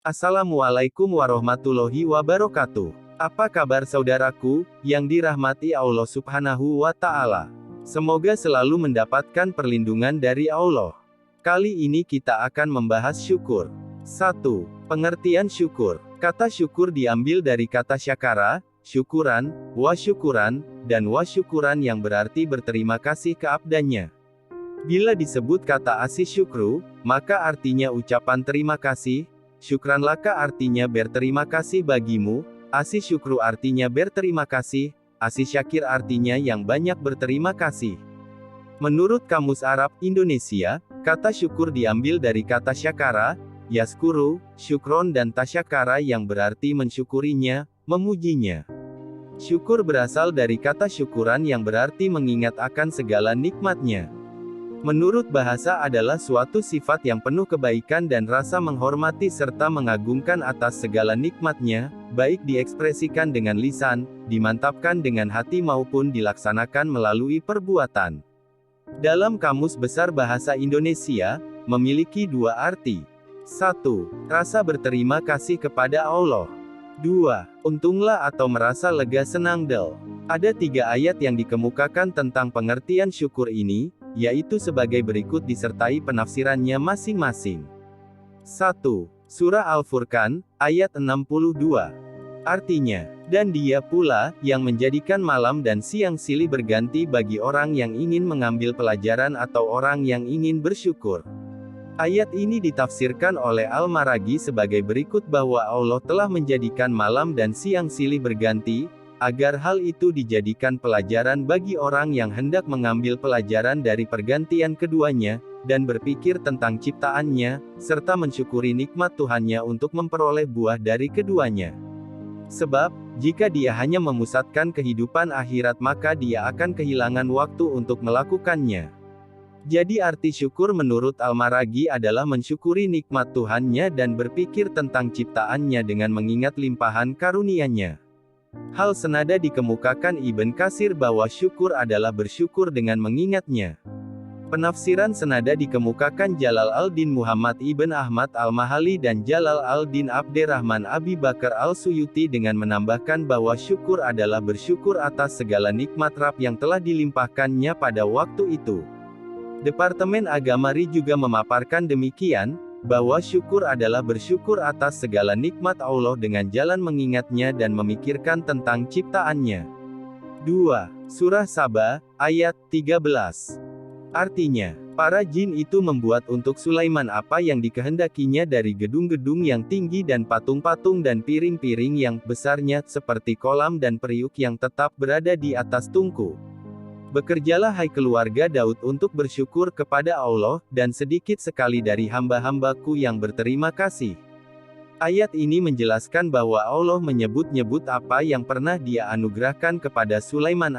Assalamualaikum warahmatullahi wabarakatuh. Apa kabar saudaraku, yang dirahmati Allah Subhanahu wa Ta'ala? Semoga selalu mendapatkan perlindungan dari Allah. Kali ini kita akan membahas syukur. 1. Pengertian syukur. Kata syukur diambil dari kata syakara, syukuran, wasyukuran, dan wasyukuran yang berarti berterima kasih keabdanya. Bila disebut kata asy syukru, maka artinya ucapan terima kasih. Syukran laka artinya berterima kasih bagimu, asy syukru artinya berterima kasih, asy syakir artinya yang banyak berterima kasih. Menurut Kamus Arab Indonesia, kata syukur diambil dari kata syakara, yaskuru, syukron dan tasyakara yang berarti mensyukurinya, memujinya. Syukur berasal dari kata syukuran yang berarti mengingat akan segala nikmatnya. Menurut bahasa adalah suatu sifat yang penuh kebaikan dan rasa menghormati serta mengagungkan atas segala nikmatnya, baik diekspresikan dengan lisan, dimantapkan dengan hati maupun dilaksanakan melalui perbuatan. Dalam Kamus Besar Bahasa Indonesia, memiliki dua arti. 1. Rasa berterima kasih kepada Allah. 2. Untunglah atau merasa lega senang del. Ada 3 ayat yang dikemukakan tentang pengertian syukur ini, yaitu sebagai berikut disertai penafsirannya masing-masing. 1. Surah Al-Furqan, ayat 62. Artinya, dan dia pula, yang menjadikan malam dan siang silih berganti bagi orang yang ingin mengambil pelajaran atau orang yang ingin bersyukur. Ayat ini ditafsirkan oleh Al-Maraghi sebagai berikut bahwa Allah telah menjadikan malam dan siang silih berganti, agar hal itu dijadikan pelajaran bagi orang yang hendak mengambil pelajaran dari pergantian keduanya, dan berpikir tentang ciptaannya, serta mensyukuri nikmat Tuhannya untuk memperoleh buah dari keduanya. Sebab, jika dia hanya memusatkan kehidupan akhirat maka dia akan kehilangan waktu untuk melakukannya. Jadi arti syukur menurut Al-Maraghi adalah mensyukuri nikmat Tuhannya dan berpikir tentang ciptaannya dengan mengingat limpahan karunia-Nya. Hal senada dikemukakan Ibn Katsir bahwa syukur adalah bersyukur dengan mengingatnya. Penafsiran senada dikemukakan Jalal al-Din Muhammad Ibn Ahmad al-Mahali dan Jalal al-Din Abderrahman Abi Bakar al-Suyuti dengan menambahkan bahwa syukur adalah bersyukur atas segala nikmat Rabb yang telah dilimpahkannya pada waktu itu. Departemen Agama RI juga memaparkan demikian, bahwa syukur adalah bersyukur atas segala nikmat Allah dengan jalan mengingatnya dan memikirkan tentang ciptaannya. 2. Surah Saba, ayat 13. Artinya, para jin itu membuat untuk Sulaiman apa yang dikehendakinya dari gedung-gedung yang tinggi dan patung-patung dan piring-piring yang besarnya seperti kolam dan periuk yang tetap berada di atas tungku. Bekerjalah hai keluarga Daud untuk bersyukur kepada Allah, dan sedikit sekali dari hamba-hambaku yang berterima kasih. Ayat ini menjelaskan bahwa Allah menyebut-nyebut apa yang pernah Dia anugerahkan kepada Sulaiman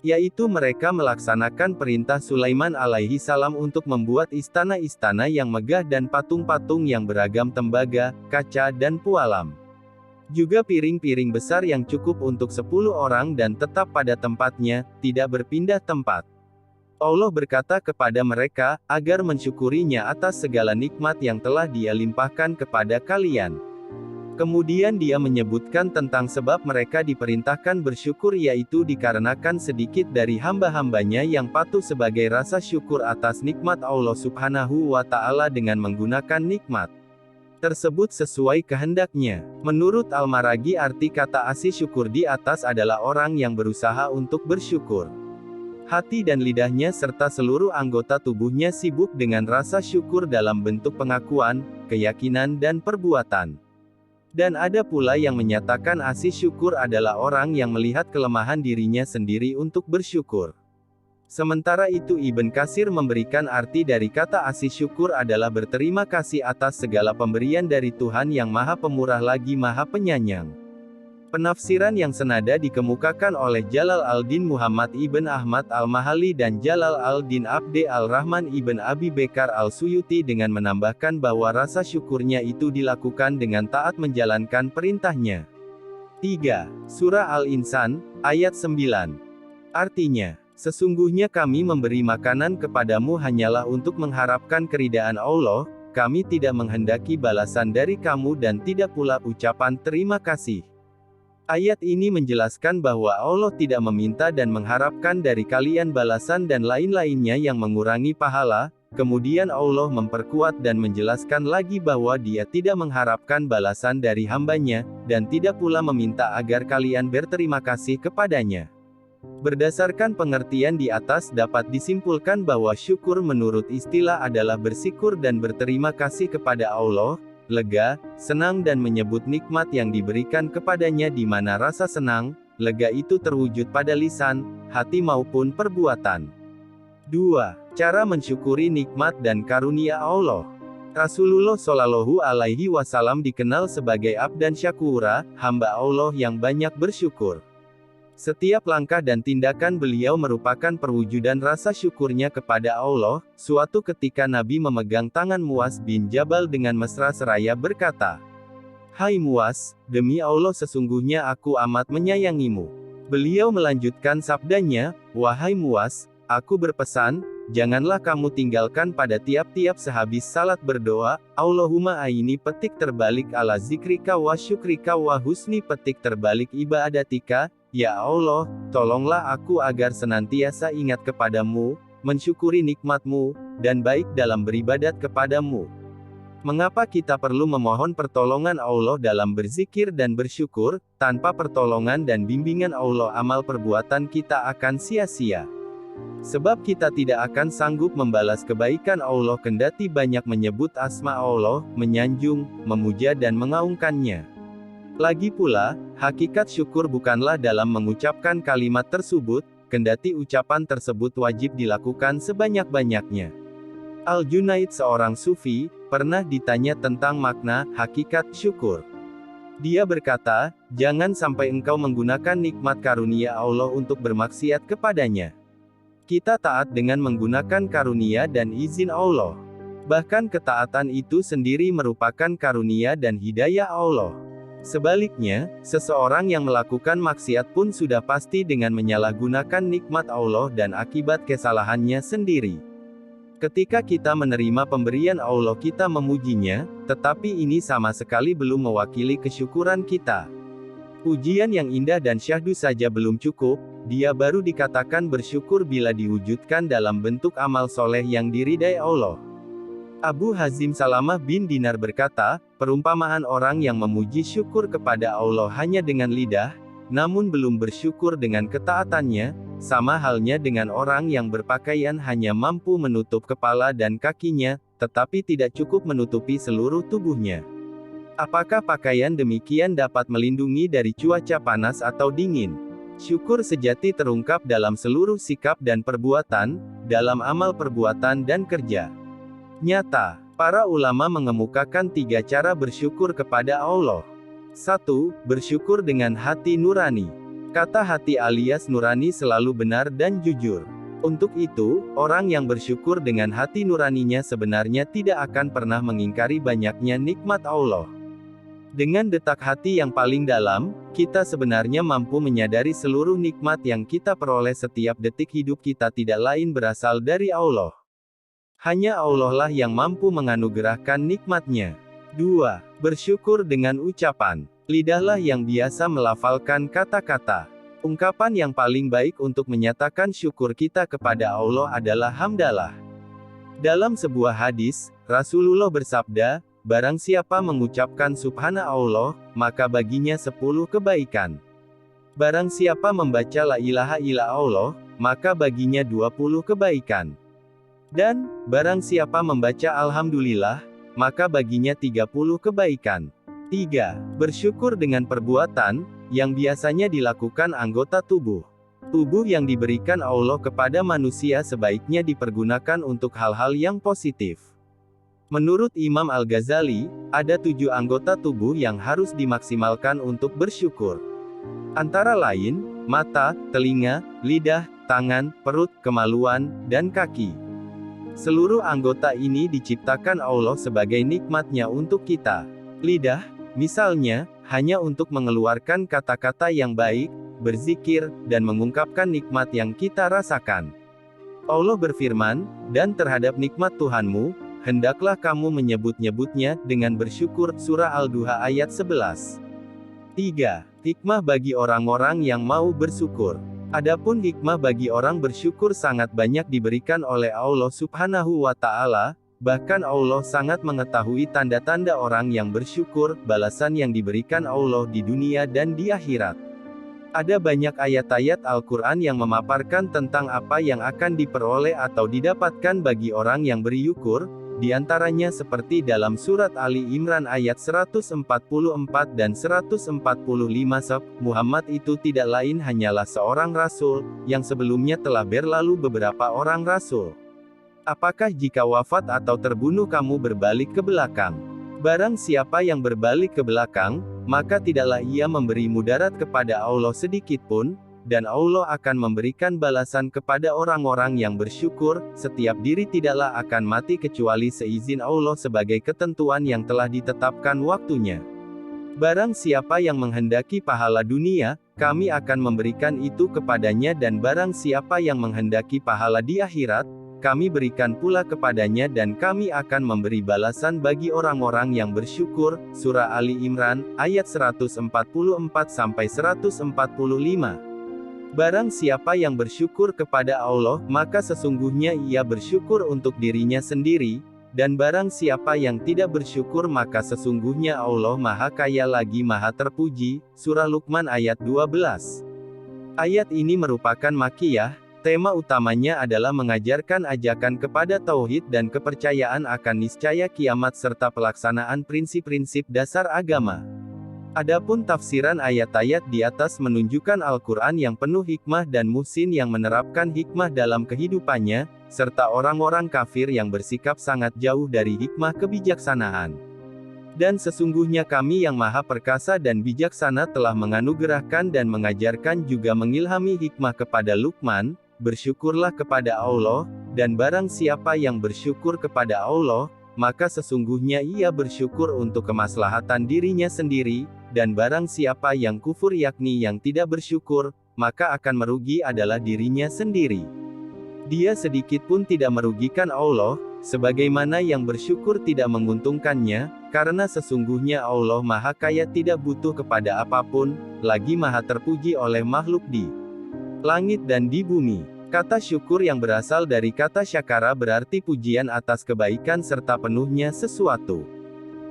yaitu mereka melaksanakan perintah Sulaiman alaihi salam untuk membuat istana-istana yang megah dan patung-patung yang beragam tembaga, kaca dan pualam. Juga piring-piring besar yang cukup untuk 10 orang dan tetap pada tempatnya, tidak berpindah tempat. Allah berkata kepada mereka, agar mensyukurinya atas segala nikmat yang telah Dia limpahkan kepada kalian. Kemudian Dia menyebutkan tentang sebab mereka diperintahkan bersyukur yaitu dikarenakan sedikit dari hamba-hambanya yang patuh sebagai rasa syukur atas nikmat Allah Subhanahu wa Ta'ala dengan menggunakan nikmat tersebut sesuai kehendaknya. Menurut Al-Maraghi arti kata asy syukur di atas adalah orang yang berusaha untuk bersyukur. Hati dan lidahnya serta seluruh anggota tubuhnya sibuk dengan rasa syukur dalam bentuk pengakuan, keyakinan dan perbuatan. Dan ada pula yang menyatakan asy syukur adalah orang yang melihat kelemahan dirinya sendiri untuk bersyukur. Sementara itu Ibn Katsir memberikan arti dari kata asy syukur adalah berterima kasih atas segala pemberian dari Tuhan yang Maha Pemurah lagi Maha Penyayang. Penafsiran yang senada dikemukakan oleh Jalal al-Din Muhammad Ibn Ahmad al-Mahali dan Jalal al-Din Abde al-Rahman Ibn Abi Bakar al-Suyuti dengan menambahkan bahwa rasa syukurnya itu dilakukan dengan taat menjalankan perintahnya. 3. Surah Al-Insan, ayat 9. Artinya, sesungguhnya kami memberi makanan kepadamu hanyalah untuk mengharapkan keridaan Allah, kami tidak menghendaki balasan dari kamu dan tidak pula ucapan terima kasih. Ayat ini menjelaskan bahwa Allah tidak meminta dan mengharapkan dari kalian balasan dan lain-lainnya yang mengurangi pahala. Kemudian Allah memperkuat dan menjelaskan lagi bahwa Dia tidak mengharapkan balasan dari hambanya, dan tidak pula meminta agar kalian berterima kasih kepadanya. Berdasarkan pengertian di atas dapat disimpulkan bahwa syukur menurut istilah adalah bersyukur dan berterima kasih kepada Allah, lega, senang dan menyebut nikmat yang diberikan kepadanya di mana rasa senang, lega itu terwujud pada lisan, hati maupun perbuatan. 2. Cara mensyukuri nikmat dan karunia Allah. Rasulullah Shallallahu Alaihi Wasallam dikenal sebagai abdan syakura, hamba Allah yang banyak bersyukur. Setiap langkah dan tindakan beliau merupakan perwujudan rasa syukurnya kepada Allah. Suatu ketika Nabi memegang tangan Muaz bin Jabal dengan mesra seraya berkata, "Hai Muaz, demi Allah sesungguhnya aku amat menyayangimu." Beliau melanjutkan sabdanya, "Wahai Muaz, aku berpesan, janganlah kamu tinggalkan pada tiap-tiap sehabis salat berdoa, Allahumma aini petik terbalik ala zikrika wa syukrika wa husni petik terbalik ibadatika. Ya Allah, tolonglah aku agar senantiasa ingat kepadamu, mensyukuri nikmat-Mu, dan baik dalam beribadat kepadamu." Mengapa kita perlu memohon pertolongan Allah dalam berzikir dan bersyukur? Tanpa pertolongan dan bimbingan Allah amal perbuatan kita akan sia-sia. Sebab kita tidak akan sanggup membalas kebaikan Allah kendati banyak menyebut asma Allah, menyanjung, memuja dan mengaungkannya. Lagi pula, hakikat syukur bukanlah dalam mengucapkan kalimat tersebut, kendati ucapan tersebut wajib dilakukan sebanyak-banyaknya. Al-Junaid, seorang sufi, pernah ditanya tentang makna hakikat syukur. Dia berkata, "Jangan sampai engkau menggunakan nikmat karunia Allah untuk bermaksiat kepadanya." Kita taat dengan menggunakan karunia dan izin Allah. Bahkan ketaatan itu sendiri merupakan karunia dan hidayah Allah. Sebaliknya, seseorang yang melakukan maksiat pun sudah pasti dengan menyalahgunakan nikmat Allah dan akibat kesalahannya sendiri. Ketika kita menerima pemberian Allah kita memujinya, tetapi ini sama sekali belum mewakili kesyukuran kita. Pujian yang indah dan syahdu saja belum cukup, dia baru dikatakan bersyukur bila diwujudkan dalam bentuk amal soleh yang diridai Allah. Abu Hazim Salamah bin Dinar berkata, perumpamaan orang yang memuji syukur kepada Allah hanya dengan lidah, namun belum bersyukur dengan ketaatannya, sama halnya dengan orang yang berpakaian hanya mampu menutup kepala dan kakinya, tetapi tidak cukup menutupi seluruh tubuhnya. Apakah pakaian demikian dapat melindungi dari cuaca panas atau dingin? Syukur sejati terungkap dalam seluruh sikap dan perbuatan, dalam amal perbuatan dan kerja nyata. Para ulama mengemukakan 3 cara bersyukur kepada Allah. 1. Bersyukur dengan hati nurani. Kata hati alias nurani selalu benar dan jujur. Untuk itu, orang yang bersyukur dengan hati nuraninya sebenarnya tidak akan pernah mengingkari banyaknya nikmat Allah. Dengan detak hati yang paling dalam, kita sebenarnya mampu menyadari seluruh nikmat yang kita peroleh setiap detik hidup kita tidak lain berasal dari Allah. Hanya Allah lah yang mampu menganugerahkan nikmat-Nya. 2. Bersyukur dengan ucapan. Lidahlah yang biasa melafalkan kata-kata. Ungkapan yang paling baik untuk menyatakan syukur kita kepada Allah adalah hamdalah. Dalam sebuah hadis, Rasulullah bersabda, barang siapa mengucapkan subhana Allah, maka baginya 10 kebaikan. Barang siapa membaca la ilaha illallah, maka baginya 20 kebaikan. Dan, barang siapa membaca Alhamdulillah, maka baginya 30 kebaikan. 3. Bersyukur dengan perbuatan, yang biasanya dilakukan anggota tubuh. Tubuh yang diberikan Allah kepada manusia sebaiknya dipergunakan untuk hal-hal yang positif. Menurut Imam Al-Ghazali, ada 7 anggota tubuh yang harus dimaksimalkan untuk bersyukur. Antara lain, mata, telinga, lidah, tangan, perut, kemaluan, dan kaki. Seluruh anggota ini diciptakan Allah sebagai nikmat-Nya untuk kita. Lidah, misalnya, hanya untuk mengeluarkan kata-kata yang baik, berzikir, dan mengungkapkan nikmat yang kita rasakan. Allah berfirman, dan terhadap nikmat Tuhanmu, hendaklah kamu menyebut-nyebutnya dengan bersyukur. Surah Al-Duha ayat 11. 3. Hikmah bagi orang-orang yang mau bersyukur. Adapun hikmah bagi orang bersyukur sangat banyak diberikan oleh Allah Subhanahu wa Ta'ala, bahkan Allah sangat mengetahui tanda-tanda orang yang bersyukur, balasan yang diberikan Allah di dunia dan di akhirat. Ada banyak ayat-ayat Al-Quran yang memaparkan tentang apa yang akan diperoleh atau didapatkan bagi orang yang bersyukur, di antaranya seperti dalam surat Ali Imran ayat 144 dan 145. Muhammad itu tidak lain hanyalah seorang rasul, yang sebelumnya telah berlalu beberapa orang rasul. Apakah jika wafat atau terbunuh kamu berbalik ke belakang? Barang siapa yang berbalik ke belakang, maka tidaklah ia memberi mudarat kepada Allah sedikitpun, dan Allah akan memberikan balasan kepada orang-orang yang bersyukur. Setiap diri tidaklah akan mati kecuali seizin Allah sebagai ketentuan yang telah ditetapkan waktunya. Barang siapa yang menghendaki pahala dunia, kami akan memberikan itu kepadanya, dan barang siapa yang menghendaki pahala di akhirat, kami berikan pula kepadanya, dan kami akan memberi balasan bagi orang-orang yang bersyukur. Surah Ali Imran, ayat 144-145. Barang siapa yang bersyukur kepada Allah, maka sesungguhnya ia bersyukur untuk dirinya sendiri, dan barang siapa yang tidak bersyukur maka sesungguhnya Allah Maha Kaya lagi Maha Terpuji. Surah Luqman ayat 12. Ayat ini merupakan Makkiyah. Tema utamanya adalah mengajarkan ajakan kepada tauhid dan kepercayaan akan niscaya kiamat serta pelaksanaan prinsip-prinsip dasar agama. Adapun tafsiran ayat-ayat di atas menunjukkan Al-Quran yang penuh hikmah dan muhsin yang menerapkan hikmah dalam kehidupannya, serta orang-orang kafir yang bersikap sangat jauh dari hikmah kebijaksanaan. Dan sesungguhnya kami yang maha perkasa dan bijaksana telah menganugerahkan dan mengajarkan juga mengilhami hikmah kepada Luqman, bersyukurlah kepada Allah, dan barang siapa yang bersyukur kepada Allah, maka sesungguhnya ia bersyukur untuk kemaslahatan dirinya sendiri, dan barang siapa yang kufur yakni yang tidak bersyukur, maka akan merugi adalah dirinya sendiri. Dia sedikit pun tidak merugikan Allah, sebagaimana yang bersyukur tidak menguntungkannya, karena sesungguhnya Allah Maha Kaya tidak butuh kepada apapun, lagi Maha Terpuji oleh makhluk di langit dan di bumi. Kata syukur yang berasal dari kata syakara berarti pujian atas kebaikan serta penuhnya sesuatu.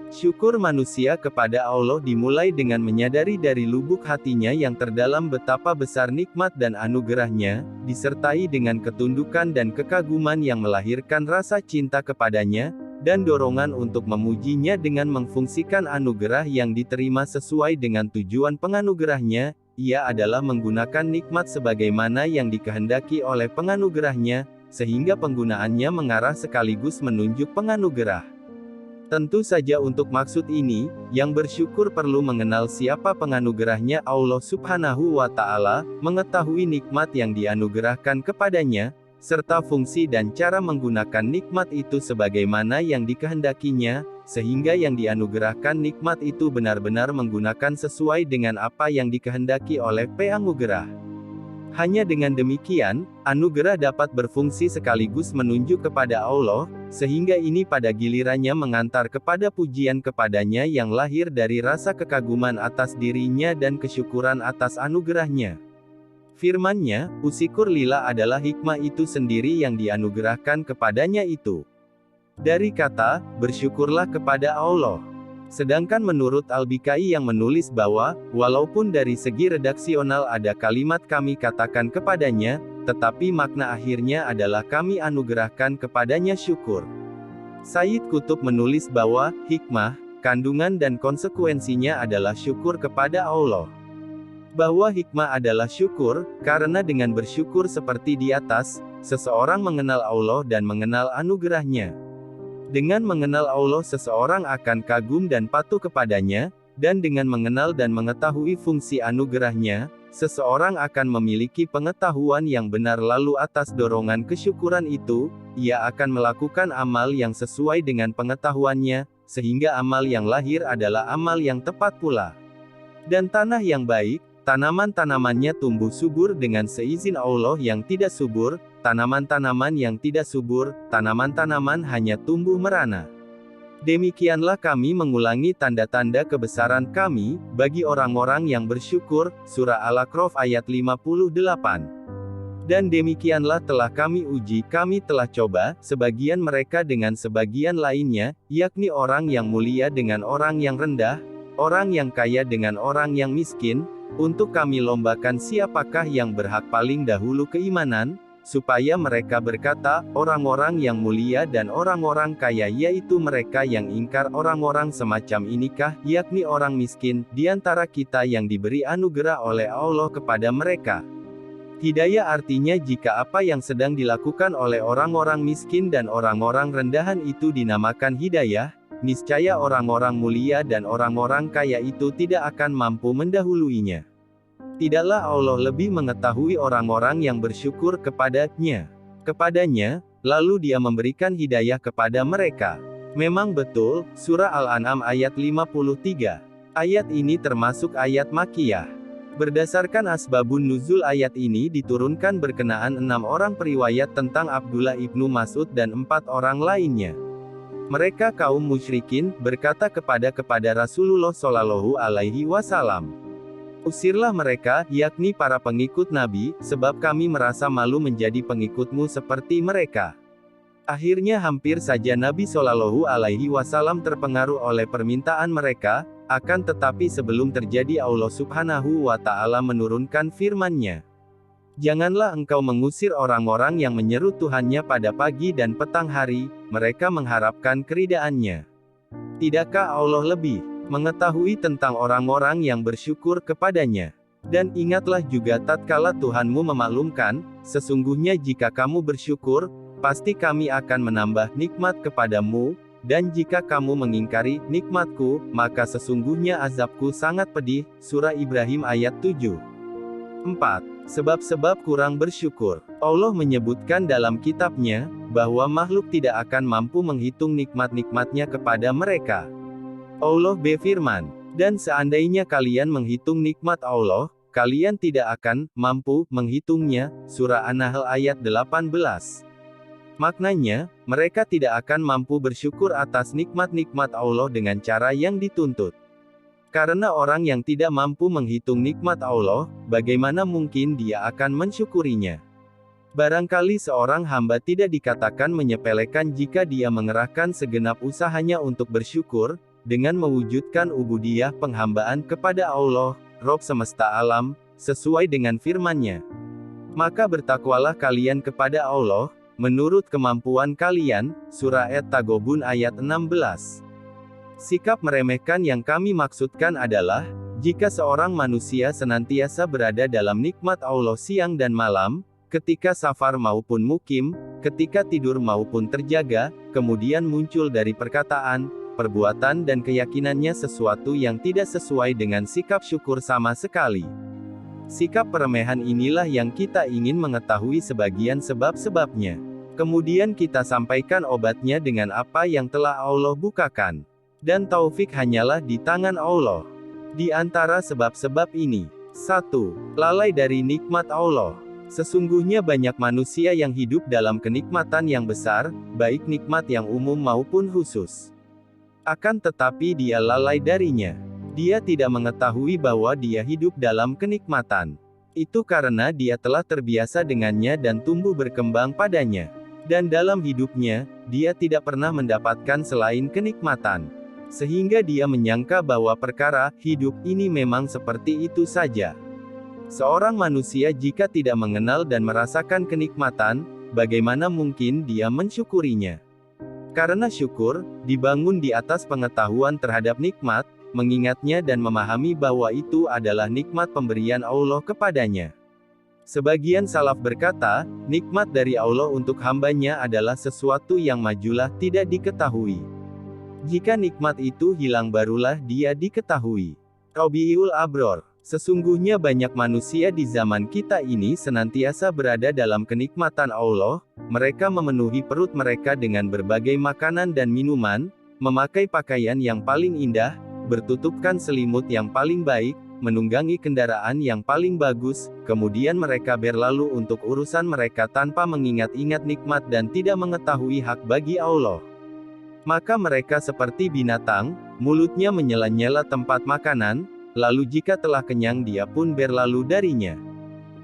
Syukur manusia kepada Allah dimulai dengan menyadari dari lubuk hatinya yang terdalam betapa besar nikmat dan anugerahnya, disertai dengan ketundukan dan kekaguman yang melahirkan rasa cinta kepadanya, dan dorongan untuk memujinya dengan memfungsikan anugerah yang diterima sesuai dengan tujuan penganugerahnya. Ia adalah menggunakan nikmat sebagaimana yang dikehendaki oleh penganugerahnya, sehingga penggunaannya mengarah sekaligus menunjuk penganugerah. Tentu saja untuk maksud ini, yang bersyukur perlu mengenal siapa penganugerahnya Allah Subhanahu wa Ta'ala, mengetahui nikmat yang dianugerahkan kepadanya, serta fungsi dan cara menggunakan nikmat itu sebagaimana yang dikehendakinya, sehingga yang dianugerahkan nikmat itu benar-benar menggunakan sesuai dengan apa yang dikehendaki oleh penganugerah. Hanya dengan demikian, anugerah dapat berfungsi sekaligus menunjuk kepada Allah, sehingga ini pada gilirannya mengantar kepada pujian kepadanya yang lahir dari rasa kekaguman atas dirinya dan kesyukuran atas anugerahnya. Firman-Nya, "Usyukur lillah" adalah hikmah itu sendiri yang dianugerahkan kepadanya itu. Dari kata, bersyukurlah kepada Allah. Sedangkan menurut Al-Bikai yang menulis bahwa, walaupun dari segi redaksional ada kalimat kami katakan kepadanya, tetapi makna akhirnya adalah kami anugerahkan kepadanya syukur. Sayyid Qutb menulis bahwa, hikmah, kandungan dan konsekuensinya adalah syukur kepada Allah. Bahwa hikmah adalah syukur, karena dengan bersyukur seperti di atas, seseorang mengenal Allah dan mengenal anugerahnya. Dengan mengenal Allah seseorang akan kagum dan patuh kepadanya, dan dengan mengenal dan mengetahui fungsi anugerahnya, seseorang akan memiliki pengetahuan yang benar lalu atas dorongan kesyukuran itu, ia akan melakukan amal yang sesuai dengan pengetahuannya, sehingga amal yang lahir adalah amal yang tepat pula. Dan tanah yang baik, tanaman-tanamannya tumbuh subur dengan seizin Allah yang tidak subur, tanaman-tanaman yang tidak subur, tanaman-tanaman hanya tumbuh merana. Demikianlah kami mengulangi tanda-tanda kebesaran kami, bagi orang-orang yang bersyukur, Surah Al-A'raf ayat 58. Dan demikianlah telah kami uji, kami telah coba, sebagian mereka dengan sebagian lainnya, yakni orang yang mulia dengan orang yang rendah, orang yang kaya dengan orang yang miskin, untuk kami lombakan siapakah yang berhak paling dahulu keimanan, supaya mereka berkata, orang-orang yang mulia dan orang-orang kaya yaitu mereka yang ingkar orang-orang semacam inikah, yakni orang miskin, di antara kita yang diberi anugerah oleh Allah kepada mereka. Hidayah artinya jika apa yang sedang dilakukan oleh orang-orang miskin dan orang-orang rendahan itu dinamakan hidayah, niscaya orang-orang mulia dan orang-orang kaya itu tidak akan mampu mendahuluinya. Tidaklah Allah lebih mengetahui orang-orang yang bersyukur kepadanya, lalu Dia memberikan hidayah kepada mereka. Memang betul, Surah Al-An'am ayat 53. Ayat ini termasuk ayat Makkiyah. Berdasarkan asbabun nuzul ayat ini diturunkan berkenaan 6 orang periwayat tentang Abdullah ibnu Mas'ud dan 4 orang lainnya. Mereka kaum musyrikin, berkata kepada Rasulullah Shallallahu Alaihi Wasallam, usirlah mereka, yakni para pengikut Nabi, sebab kami merasa malu menjadi pengikutmu seperti mereka. Akhirnya hampir saja Nabi Shallallahu Alaihi Wasallam terpengaruh oleh permintaan mereka, akan tetapi sebelum terjadi Allah Subhanahu wa Ta'ala menurunkan firman-Nya. Janganlah engkau mengusir orang-orang yang menyeru Tuhannya pada pagi dan petang hari, mereka mengharapkan keridaan-Nya. Tidakkah Allah lebih mengetahui tentang orang-orang yang bersyukur kepadanya? Dan ingatlah juga tatkala Tuhanmu memaklumkan, sesungguhnya jika kamu bersyukur, pasti kami akan menambah nikmat kepadamu, dan jika kamu mengingkari nikmatku, maka sesungguhnya azabku sangat pedih. Surah Ibrahim ayat 7. 4. Sebab-sebab kurang bersyukur. Allah menyebutkan dalam kitab-Nya, bahwa makhluk tidak akan mampu menghitung nikmat-nikmat-Nya kepada mereka. Allah berfirman, dan seandainya kalian menghitung nikmat Allah, kalian tidak akan mampu menghitungnya. Surah An-Nahl ayat 18. Maknanya, mereka tidak akan mampu bersyukur atas nikmat-nikmat Allah dengan cara yang dituntut. Karena orang yang tidak mampu menghitung nikmat Allah, bagaimana mungkin dia akan mensyukurinya? Barangkali seorang hamba tidak dikatakan menyepelekan jika dia mengerahkan segenap usahanya untuk bersyukur, dengan mewujudkan ubudiyah penghambaan kepada Allah, Rob semesta alam, sesuai dengan firman-Nya. Maka bertakwalah kalian kepada Allah, menurut kemampuan kalian. Surah At-Taghabun ayat 16. Sikap meremehkan yang kami maksudkan adalah, jika seorang manusia senantiasa berada dalam nikmat Allah siang dan malam, ketika safar maupun mukim, ketika tidur maupun terjaga, kemudian muncul dari perkataan, perbuatan dan keyakinannya sesuatu yang tidak sesuai dengan sikap syukur sama sekali. Sikap peremehan inilah yang kita ingin mengetahui sebagian sebab-sebabnya. Kemudian kita sampaikan obatnya dengan apa yang telah Allah bukakan. Dan taufik hanyalah di tangan Allah. Di antara sebab-sebab ini, 1. Lalai dari nikmat Allah. Sesungguhnya banyak manusia yang hidup dalam kenikmatan yang besar, baik nikmat yang umum maupun khusus. Akan tetapi dia lalai darinya. Dia tidak mengetahui bahwa dia hidup dalam kenikmatan. Itu karena dia telah terbiasa dengannya dan tumbuh berkembang padanya. Dan dalam hidupnya, dia tidak pernah mendapatkan selain kenikmatan. Sehingga dia menyangka bahwa perkara hidup ini memang seperti itu saja. Seorang manusia jika tidak mengenal dan merasakan kenikmatan, bagaimana mungkin dia mensyukurinya? Karena syukur dibangun di atas pengetahuan terhadap nikmat, mengingatnya dan memahami bahwa itu adalah nikmat pemberian Allah kepadanya. Sebagian salaf berkata, nikmat dari Allah untuk hambanya adalah sesuatu yang majulah tidak diketahui. Jika nikmat itu hilang barulah dia diketahui. Rabiul Abror. Sesungguhnya banyak manusia di zaman kita ini senantiasa berada dalam kenikmatan Allah, mereka memenuhi perut mereka dengan berbagai makanan dan minuman, memakai pakaian yang paling indah, bertutupkan selimut yang paling baik, menunggangi kendaraan yang paling bagus, kemudian mereka berlalu untuk urusan mereka tanpa mengingat-ingat nikmat dan tidak mengetahui hak bagi Allah. Maka mereka seperti binatang, mulutnya menyela-nyela tempat makanan, lalu jika telah kenyang dia pun berlalu darinya.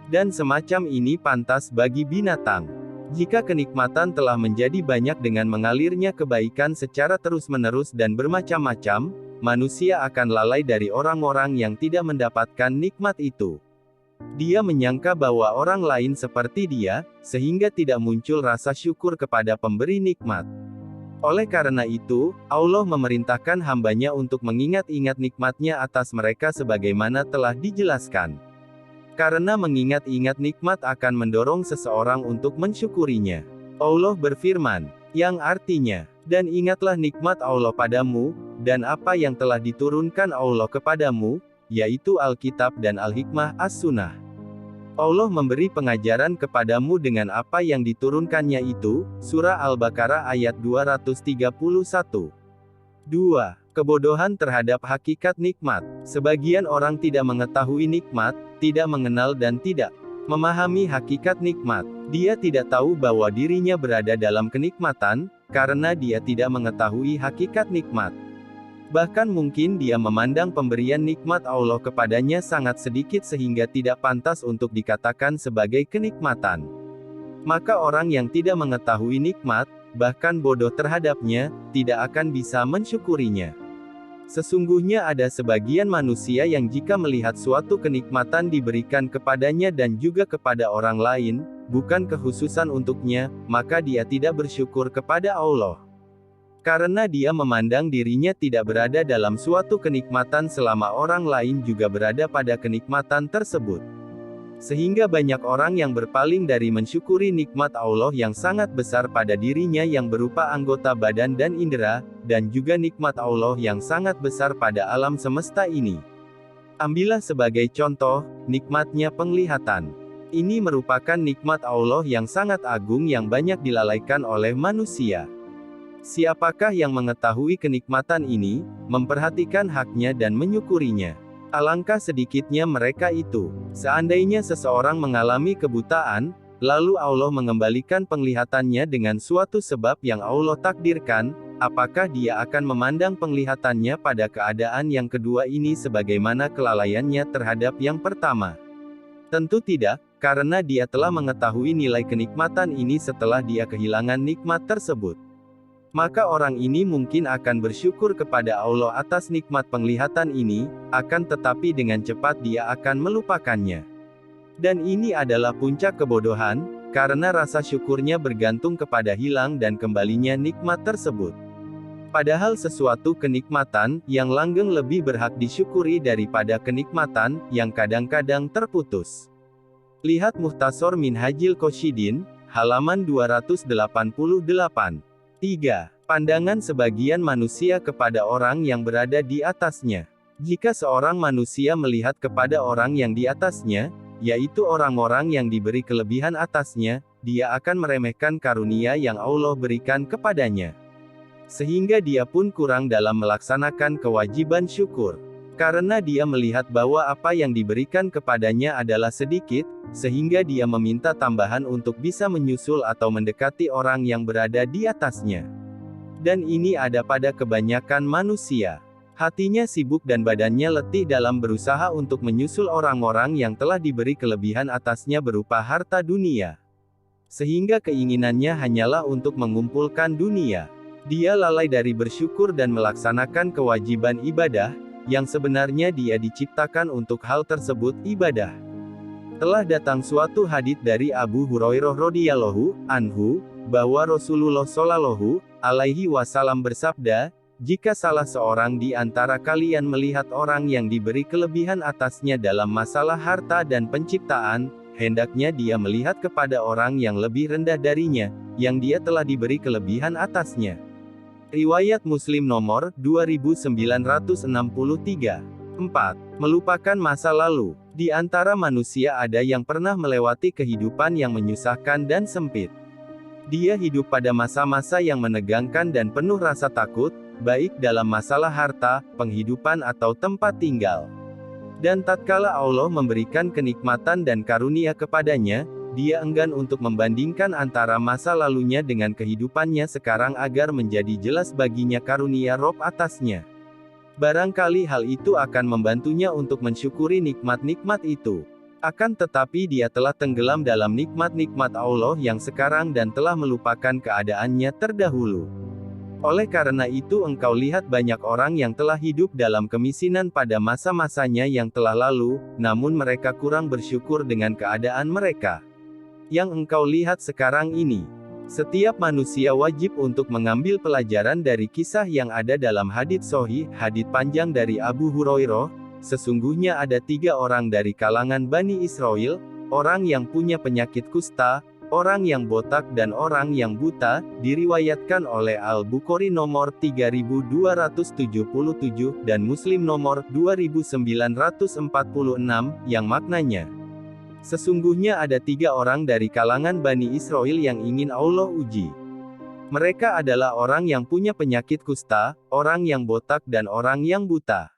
Dan semacam ini pantas bagi binatang. Jika kenikmatan telah menjadi banyak dengan mengalirnya kebaikan secara terus-menerus dan bermacam-macam, manusia akan lalai dari orang-orang yang tidak mendapatkan nikmat itu. Dia menyangka bahwa orang lain seperti dia, sehingga tidak muncul rasa syukur kepada pemberi nikmat. Oleh karena itu, Allah memerintahkan hambanya untuk mengingat-ingat nikmatnya atas mereka sebagaimana telah dijelaskan. Karena mengingat-ingat nikmat akan mendorong seseorang untuk mensyukurinya. Allah berfirman, yang artinya, dan ingatlah nikmat Allah padamu, dan apa yang telah diturunkan Allah kepadamu, yaitu Alkitab dan Al-Hikmah, As-Sunnah. Allah memberi pengajaran kepadamu dengan apa yang diturunkannya itu, Surah Al-Baqarah ayat 231. 2. Kebodohan terhadap hakikat nikmat. Sebagian orang tidak mengetahui nikmat, tidak mengenal dan tidak memahami hakikat nikmat. Dia tidak tahu bahwa dirinya berada dalam kenikmatan, karena dia tidak mengetahui hakikat nikmat. Bahkan mungkin dia memandang pemberian nikmat Allah kepadanya sangat sedikit sehingga tidak pantas untuk dikatakan sebagai kenikmatan. Maka orang yang tidak mengetahui nikmat, bahkan bodoh terhadapnya, tidak akan bisa mensyukurinya. Sesungguhnya ada sebagian manusia yang jika melihat suatu kenikmatan diberikan kepadanya dan juga kepada orang lain, bukan kekhususan untuknya, maka dia tidak bersyukur kepada Allah. Karena dia memandang dirinya tidak berada dalam suatu kenikmatan selama orang lain juga berada pada kenikmatan tersebut. Sehingga banyak orang yang berpaling dari mensyukuri nikmat Allah yang sangat besar pada dirinya yang berupa anggota badan dan indera, dan juga nikmat Allah yang sangat besar pada alam semesta ini. Ambillah sebagai contoh, nikmatnya penglihatan. Ini merupakan nikmat Allah yang sangat agung yang banyak dilalaikan oleh manusia. Siapakah yang mengetahui kenikmatan ini, memperhatikan haknya dan menyukurinya? Alangkah sedikitnya mereka itu. Seandainya seseorang mengalami kebutaan, lalu Allah mengembalikan penglihatannya dengan suatu sebab yang Allah takdirkan, apakah dia akan memandang penglihatannya pada keadaan yang kedua ini sebagaimana kelalaiannya terhadap yang pertama? Tentu tidak, karena dia telah mengetahui nilai kenikmatan ini setelah dia kehilangan nikmat tersebut. Maka orang ini mungkin akan bersyukur kepada Allah atas nikmat penglihatan ini, akan tetapi dengan cepat dia akan melupakannya. Dan ini adalah puncak kebodohan, karena rasa syukurnya bergantung kepada hilang dan kembalinya nikmat tersebut. Padahal sesuatu kenikmatan, yang langgeng lebih berhak disyukuri daripada kenikmatan, yang kadang-kadang terputus. Lihat Mukhtasar Minhajil Qasidin, halaman 288. 3. Pandangan sebagian manusia kepada orang yang berada di atasnya. Jika seorang manusia melihat kepada orang yang di atasnya, yaitu orang-orang yang diberi kelebihan atasnya, dia akan meremehkan karunia yang Allah berikan kepadanya. Sehingga dia pun kurang dalam melaksanakan kewajiban syukur. Karena dia melihat bahwa apa yang diberikan kepadanya adalah sedikit, sehingga dia meminta tambahan untuk bisa menyusul atau mendekati orang yang berada di atasnya. Dan ini ada pada kebanyakan manusia. Hatinya sibuk dan badannya letih dalam berusaha untuk menyusul orang-orang yang telah diberi kelebihan atasnya berupa harta dunia. Sehingga keinginannya hanyalah untuk mengumpulkan dunia. Dia lalai dari bersyukur dan melaksanakan kewajiban ibadah, yang sebenarnya dia diciptakan untuk hal tersebut ibadah. Telah datang suatu hadits dari Abu Hurairah radhiyallahu anhu, bahwa Rasulullah shallallahu alaihi wasallam bersabda, jika salah seorang di antara kalian melihat orang yang diberi kelebihan atasnya dalam masalah harta dan penciptaan, hendaknya dia melihat kepada orang yang lebih rendah darinya, yang dia telah diberi kelebihan atasnya. Riwayat Muslim nomor 2963. 4. Melupakan masa lalu. Di antara manusia ada yang pernah melewati kehidupan yang menyusahkan dan sempit. Dia hidup pada masa-masa yang menegangkan dan penuh rasa takut, baik dalam masalah harta, penghidupan atau tempat tinggal. Dan tatkala Allah memberikan kenikmatan dan karunia kepadanya, dia enggan untuk membandingkan antara masa lalunya dengan kehidupannya sekarang agar menjadi jelas baginya karunia Rob atasnya. Barangkali hal itu akan membantunya untuk mensyukuri nikmat-nikmat itu. Akan tetapi dia telah tenggelam dalam nikmat-nikmat Allah yang sekarang dan telah melupakan keadaannya terdahulu. Oleh karena itu engkau lihat banyak orang yang telah hidup dalam kemiskinan pada masa-masanya yang telah lalu, namun mereka kurang bersyukur dengan keadaan mereka. Yang engkau lihat sekarang ini. Setiap manusia wajib untuk mengambil pelajaran dari kisah yang ada dalam hadits Sahih, hadits panjang dari Abu Hurairah. Sesungguhnya ada 3 orang dari kalangan Bani Israel, orang yang punya penyakit kusta, orang yang botak dan orang yang buta, diriwayatkan oleh Al-Bukhari nomor 3277 dan Muslim nomor 2946, yang maknanya, sesungguhnya ada 3 orang dari kalangan Bani Israel yang ingin Allah uji. Mereka adalah orang yang punya penyakit kusta, orang yang botak dan orang yang buta.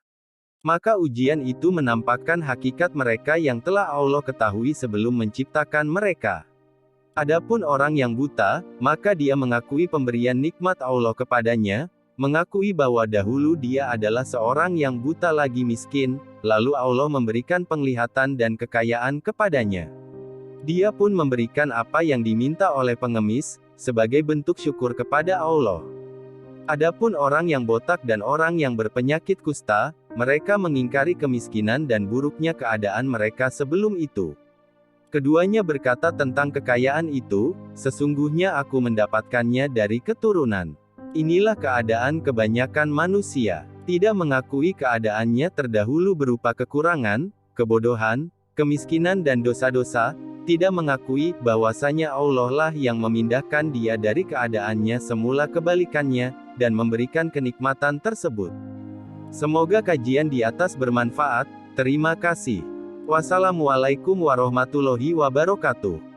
Maka ujian itu menampakkan hakikat mereka yang telah Allah ketahui sebelum menciptakan mereka. Adapun orang yang buta, maka dia mengakui pemberian nikmat Allah kepadanya, mengakui bahwa dahulu dia adalah seorang yang buta lagi miskin, lalu Allah memberikan penglihatan dan kekayaan kepadanya. Dia pun memberikan apa yang diminta oleh pengemis, sebagai bentuk syukur kepada Allah. Adapun orang yang botak dan orang yang berpenyakit kusta, mereka mengingkari kemiskinan dan buruknya keadaan mereka sebelum itu. Keduanya berkata tentang kekayaan itu, sesungguhnya aku mendapatkannya dari keturunan. Inilah keadaan kebanyakan manusia, tidak mengakui keadaannya terdahulu berupa kekurangan, kebodohan, kemiskinan dan dosa-dosa, tidak mengakui bahwasanya Allah lah yang memindahkan dia dari keadaannya semula kebalikannya, dan memberikan kenikmatan tersebut. Semoga kajian di atas bermanfaat. Terima kasih. Wassalamualaikum warahmatullahi wabarakatuh.